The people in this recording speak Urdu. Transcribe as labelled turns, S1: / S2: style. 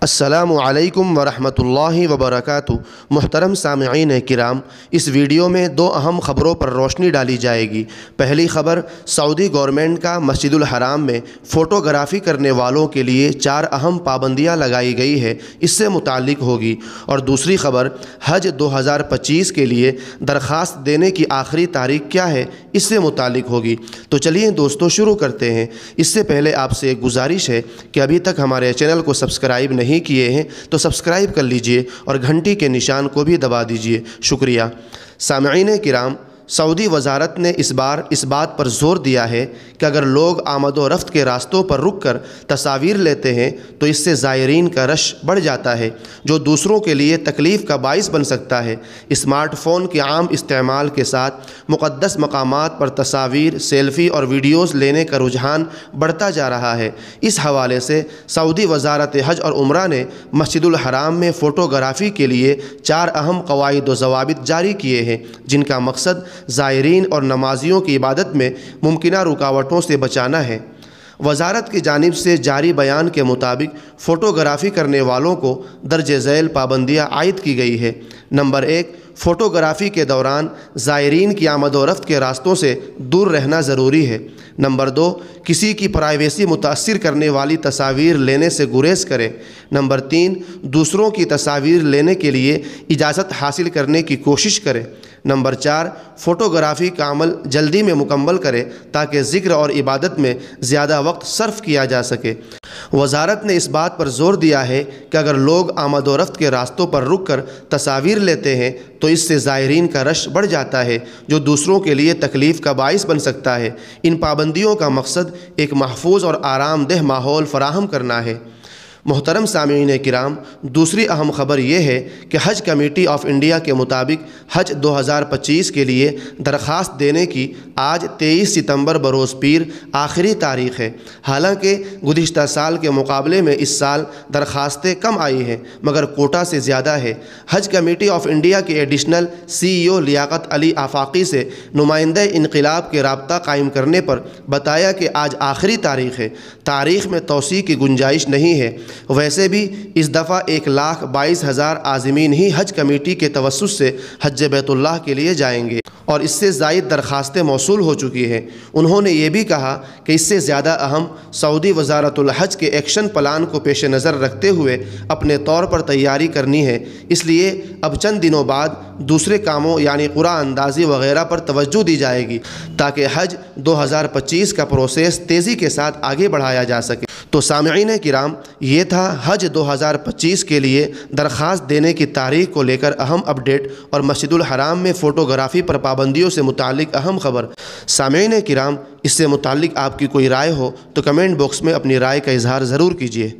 S1: السلام علیکم ورحمۃ اللہ وبرکاتہ۔ محترم سامعین کرام، اس ویڈیو میں دو اہم خبروں پر روشنی ڈالی جائے گی۔ پہلی خبر، سعودی گورنمنٹ کا مسجد الحرام میں فوٹوگرافی کرنے والوں کے لیے 4 اہم پابندیاں لگائی گئی ہے، اس سے متعلق ہوگی۔ اور دوسری خبر، حج 2025 کے لیے درخواست دینے کی آخری تاریخ کیا ہے، اس سے متعلق ہوگی۔ تو چلیے دوستو شروع کرتے ہیں۔ اس سے پہلے آپ سے ایک گزارش ہے کہ ابھی تک ہمارے چینل کو سبسکرائب نہیں کیے ہیں تو سبسکرائب کر لیجئے اور گھنٹی کے نشان کو بھی دبا دیجئے۔ شکریہ۔ سامعین کرام، سعودی وزارت نے اس بار اس بات پر زور دیا ہے کہ اگر لوگ آمد و رفت کے راستوں پر رک کر تصاویر لیتے ہیں تو اس سے زائرین کا رش بڑھ جاتا ہے، جو دوسروں کے لیے تکلیف کا باعث بن سکتا ہے۔ اسمارٹ فون کے عام استعمال کے ساتھ مقدس مقامات پر تصاویر، سیلفی اور ویڈیوز لینے کا رجحان بڑھتا جا رہا ہے۔ اس حوالے سے سعودی وزارت حج اور عمرہ نے مسجد الحرام میں فوٹوگرافی کے لیے 4 اہم قواعد و ضوابط جاری کیے ہیں، جن کا مقصد زائرین اور نمازیوں کی عبادت میں ممکنہ رکاوٹوں سے بچانا ہے۔ وزارت کی جانب سے جاری بیان کے مطابق فوٹوگرافی کرنے والوں کو درج ذیل پابندیاں عائد کی گئی ہے۔ نمبر 1، فوٹوگرافی کے دوران زائرین کی آمد و رفت کے راستوں سے دور رہنا ضروری ہے۔ نمبر 2، کسی کی پرائیویسی متاثر کرنے والی تصاویر لینے سے گریز کریں۔ نمبر 3، دوسروں کی تصاویر لینے کے لیے اجازت حاصل کرنے کی کوشش کریں۔ نمبر 4، فوٹوگرافی کا عمل جلدی میں مکمل کریں تاکہ ذکر اور عبادت میں زیادہ وقت صرف کیا جا سکے۔ وزارت نے اس بات پر زور دیا ہے کہ اگر لوگ آمد و رفت کے راستوں پر رک کر تصاویر لیتے ہیں تو اس سے زائرین کا رش بڑھ جاتا ہے، جو دوسروں کے لیے تکلیف کا باعث بن سکتا ہے۔ ان پابندیوں کا مقصد ایک محفوظ اور آرام دہ ماحول فراہم کرنا ہے۔ محترم سامعین کرام، دوسری اہم خبر یہ ہے کہ حج کمیٹی آف انڈیا کے مطابق حج 2025 کے لیے درخواست دینے کی آج 23 ستمبر بروز پیر آخری تاریخ ہے۔ حالانکہ گزشتہ سال کے مقابلے میں اس سال درخواستیں کم آئی ہیں، مگر کوٹا سے زیادہ ہے۔ حج کمیٹی آف انڈیا کے ایڈیشنل CEO لیاقت علی آفاقی سے نمائندہ انقلاب کے رابطہ قائم کرنے پر بتایا کہ آج آخری تاریخ ہے، تاریخ میں توسیع کی گنجائش نہیں ہے۔ ویسے بھی اس دفعہ 1,22,000 عازمین ہی حج کمیٹی کے توسط سے حج بیت اللہ کے لیے جائیں گے اور اس سے زائد درخواستیں موصول ہو چکی ہیں۔ انہوں نے یہ بھی کہا کہ اس سے زیادہ اہم سعودی وزارت الحج کے ایکشن پلان کو پیش نظر رکھتے ہوئے اپنے طور پر تیاری کرنی ہے، اس لیے اب چند دنوں بعد دوسرے کاموں یعنی قرعہ اندازی وغیرہ پر توجہ دی جائے گی تاکہ حج 2025 کا پروسیس تیزی کے ساتھ آگے بڑھایا جا سکے۔ تو سامعین کرام، یہ تھا حج 2025 کے لیے درخواست دینے کی تاریخ کو لے کر اہم اپڈیٹ اور مسجد الحرام میں فوٹوگرافی پر پابندیوں سے متعلق اہم خبر۔ سامعین کرام، اس سے متعلق آپ کی کوئی رائے ہو تو کمنٹ باکس میں اپنی رائے کا اظہار ضرور کیجیے۔